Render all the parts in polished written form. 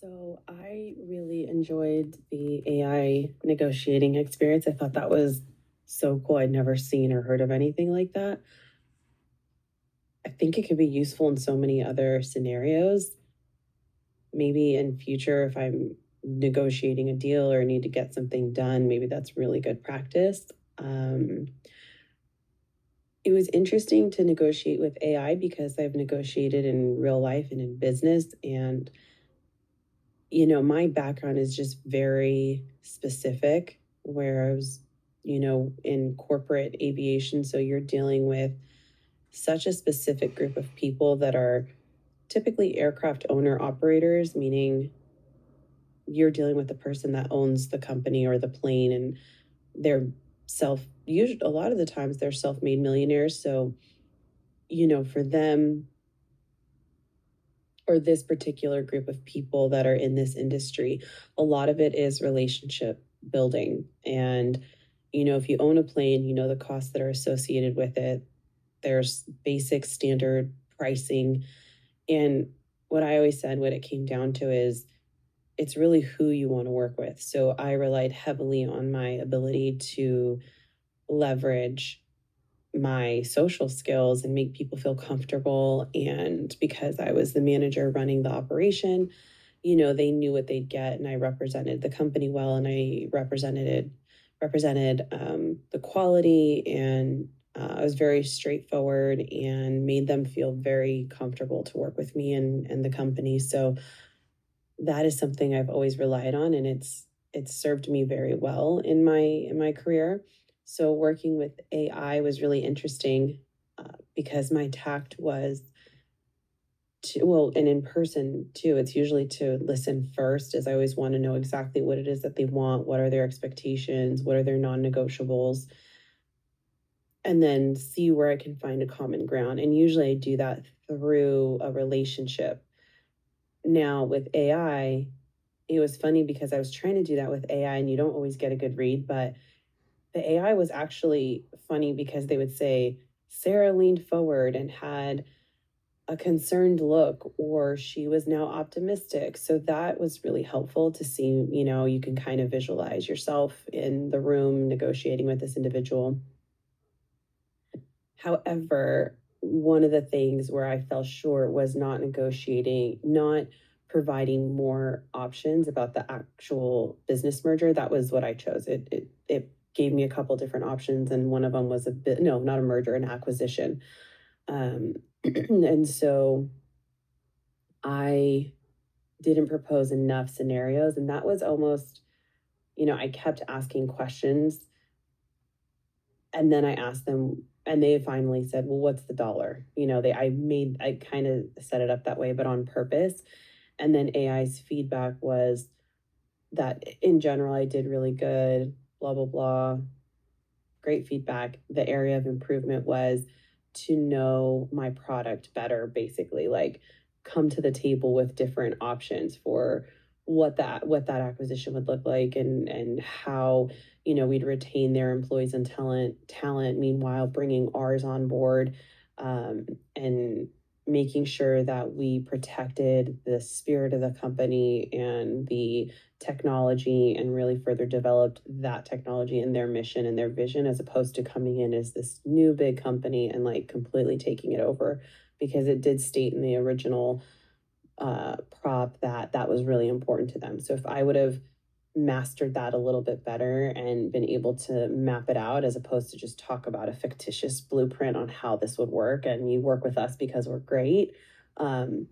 So I really enjoyed the AI negotiating experience. I thought that was so cool. I'd never seen or heard of anything like that. I think it could be useful in so many other scenarios. Maybe in future, if I'm negotiating a deal or need to get something done, maybe that's really good practice. Um, it was interesting to negotiate with AI because I've negotiated in real life and in business, and my background is just very specific, where I was, in corporate aviation. So you're dealing with such a specific group of people that are typically aircraft owner operators, meaning you're dealing with the person that owns the company or the plane, and they're usually a lot of the times they're self-made millionaires. So, for them, or this particular group of people that are in this industry, a lot of it is relationship building. And, if you own a plane, you know the costs that are associated with it. There's basic standard pricing. And what I always said, what it came down to is it's really who you want to work with. So I relied heavily on my ability to leverage my social skills and make people feel comfortable. And because I was the manager running the operation, they knew what they'd get, and I represented the company well, and I represented the quality, and I was very straightforward and made them feel very comfortable to work with me and the company. So that is something I've always relied on, and it's served me very well in my career. So working with AI was really interesting because my tact was and in person too. It's usually to listen first, as I always want to know exactly what it is that they want, what are their expectations, what are their non-negotiables, and then see where I can find a common ground. And usually I do that through a relationship. Now with AI, it was funny because I was trying to do that with AI, and you don't always get a good read, but the AI was actually funny because they would say, Sarah leaned forward and had a concerned look, or she was now optimistic. So that was really helpful to see, you can kind of visualize yourself in the room negotiating with this individual. However, one of the things where I fell short was not providing more options about the actual business merger. That was what I chose. It gave me a couple different options, and one of them was not a merger, an acquisition. And so I didn't propose enough scenarios, and that was almost, I kept asking questions, and then I asked them, and they finally said, well, what's the dollar? I kind of set it up that way, but on purpose. And then AI's feedback was that in general, I did really good, blah, blah, blah. Great feedback. The area of improvement was to know my product better, basically, like come to the table with different options for what that acquisition would look like, and how we'd retain their employees and talent meanwhile bringing ours on board, and making sure that we protected the spirit of the company and the technology, and really further developed that technology and their mission and their vision, as opposed to coming in as this new big company and like completely taking it over, because it did state in the original prop that that was really important to them. So if I would have mastered that a little bit better and been able to map it out, as opposed to just talk about a fictitious blueprint on how this would work, and you work with us because we're great, um,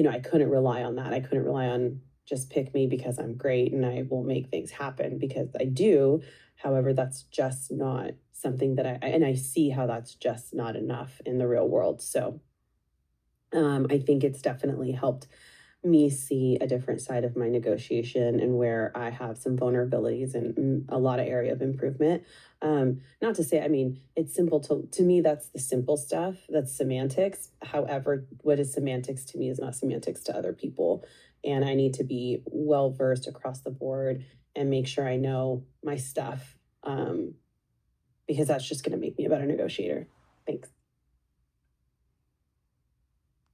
I couldn't rely on that. I couldn't rely on just pick me because I'm great and I will make things happen, because I do. However, that's just not something that and I see how that's just not enough in the real world. So I think it's definitely helped me see a different side of my negotiation, and where I have some vulnerabilities and a lot of area of improvement. Not to say, I mean, it's simple to me, that's the simple stuff, that's semantics. However, what is semantics to me is not semantics to other people. And I need to be well versed across the board and make sure I know my stuff, because that's just going to make me a better negotiator. Thanks.